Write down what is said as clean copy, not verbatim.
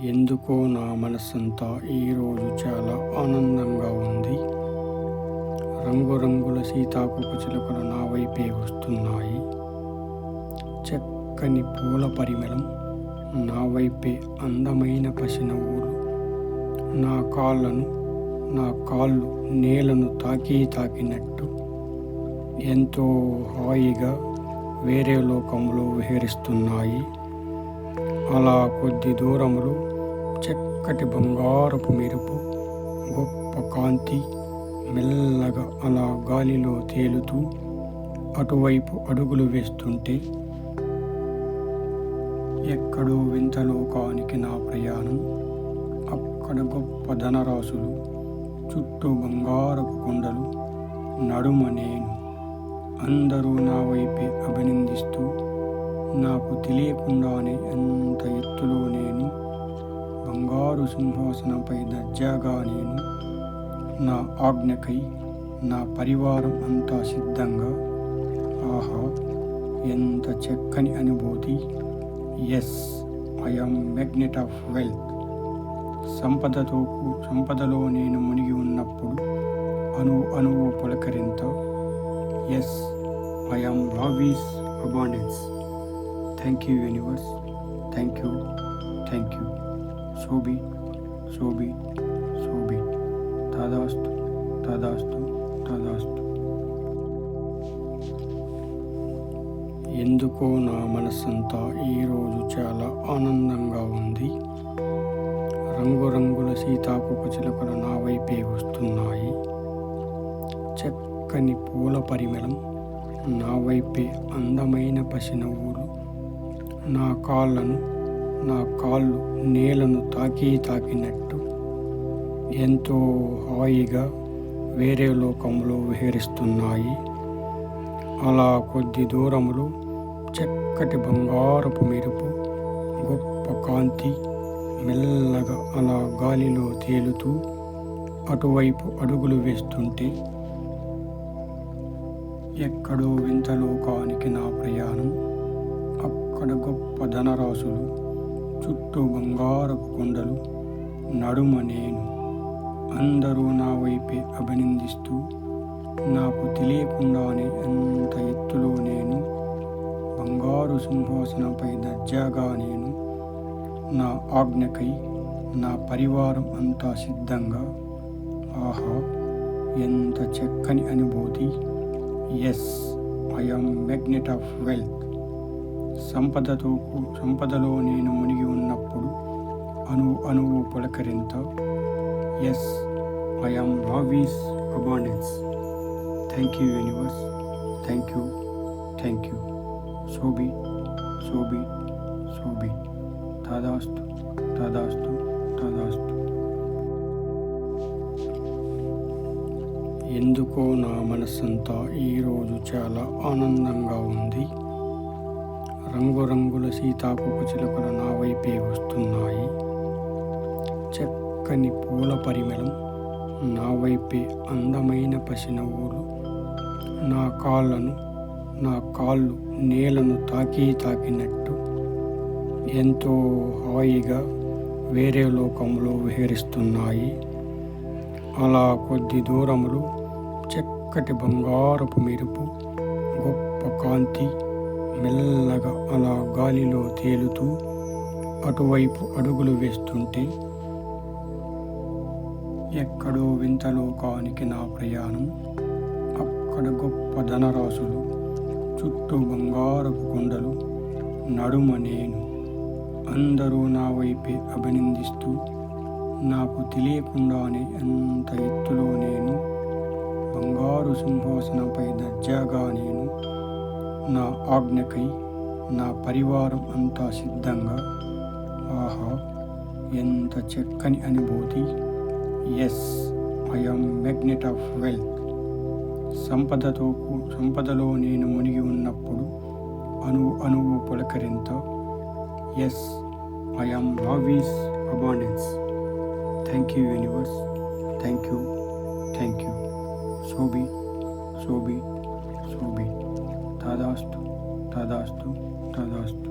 ఎందుకో నా మనసంతా ఈరోజు చాలా ఆనందంగా ఉంది. రంగురంగుల సీతాకోక చిలుకలు నా వైపే వస్తున్నాయి. చక్కని పూల పరిమళం నా వైపే అందమైన పసినవ్వులు. నా కాళ్ళు నేలను తాకినట్టు ఎంతో హాయిగా వేరే లోకంలో విహరిస్తున్నాయి. అలా కొద్ది దూరములో చక్కటి బంగారపు మెరుపు, గొప్ప కాంతి మెల్లగా అలా గాలిలో తేలుతూ అటువైపు అడుగులు వేస్తుంటే ఎక్కడో వింత లోకానికి నా ప్రయాణం. అక్కడ గొప్ప ధనరాశులు, చుట్టూ బంగారపు కొండలు, నడుమ నేను. అందరూ నా వైపే అభినందిస్తూ, నాకు తెలియకుండానే ఎంత ఎత్తులో నేను, బంగారు సింహాసనంపై దర్జాగా నేను. నా ఆజ్ఞకై నా పరివారం అంతా సిద్ధంగా. ఆహా, ఎంత చక్కని అనుభూతి! Yes, I'm magnet of wealth. సంపదలో నేను మునిగి ఉన్నప్పుడు అణువు పులకరింత. Yes, I'm love abundance. Thank you universe, thank you. శోభి శోభి శోభి. తదాస్తు తదాస్తు తదాస్తు. ఎందుకో నా మనసంతా ఈరోజు చాలా ఆనందంగా ఉంది. రంగురంగుల సీతాకోక చిలుకలు నా వైపే వస్తున్నాయి. చక్కని పూల పరిమళం నా వైపే అందమైన పసినవ్వులు. నా కాళ్ళు నేలను తాకినట్టు ఎంతో హాయిగా వేరే లోకంలో విహరిస్తున్నాయి. అలా కొద్ది దూరములో చక్కటి బంగారపు మెరుపు, గొప్ప కాంతి మెల్లగా అలా గాలిలో తేలుతూ అటువైపు అడుగులు వేస్తుంటే ఎక్కడో వింత లోకానికి నా ప్రయాణం. అక్కడ గొప్ప ధనరాశులు, చుట్టూ బంగారపు కొండలు, నడుమ నేను. అందరూ నా వైపే అభినందిస్తూ, నాకు తెలియకుండానే ఎంత ఎత్తులో నేను, బంగారు సింహాసనంపై దర్జాగా నేను. నా ఆజ్ఞకై నా పరివారం అంతా సిద్ధంగా. ఆహా, ఎంత చక్కని అనుభూతి! Yes, I'm magnet of wealth. సంపదలో నేను మునిగి ఉన్నప్పుడు అణువు పులకరింత. Yes, I'm love abundance. Thank you universe, thank you. శోభి శోభి శోభి. తదాస్తు తదాస్తు తదాస్తు. ఎందుకో నా మనసంతా ఈరోజు చాలా ఆనందంగా ఉంది. రంగురంగుల సీతాకోక చిలుకలు నా వైపే వస్తున్నాయి. చక్కని పూల పరిమళం నా వైపే అందమైన పసినవ్వులు. నా కాళ్ళు నేలను తాకినట్టు ఎంతో హాయిగా వేరే లోకంలో విహరిస్తున్నాయి. అలా కొద్ది దూరములో చక్కటి బంగారపు మెరుపు, గొప్ప కాంతి మెల్లగా అలా గాలిలో తేలుతూ అటువైపు అడుగులు వేస్తుంటే ఎక్కడో వింత లోకానికి నా ప్రయాణం. అక్కడ గొప్ప ధనరాశులు, చుట్టూ బంగారపు కొండలు, నడుమ నేను. అందరూ నా వైపే అభినందిస్తూ, నాకు తెలియకుండానే ఎంత ఎత్తులో నేను, బంగారు సింహాసనంపై దర్జాగా నేను. నా ఆజ్ఞకై నా పరివారం అంతా సిద్ధంగా. ఆహా, ఎంత చక్కని అనుభూతి! Yes, I'm magnet of wealth. సంపదలో నేను మునిగి ఉన్నప్పుడు అణువు పులకరింత. Yes, I'm love abundance. Thank you universe, thank you. శోభి శోభి శోభి. తదాస్తు తదాస్తు తదాస్తు.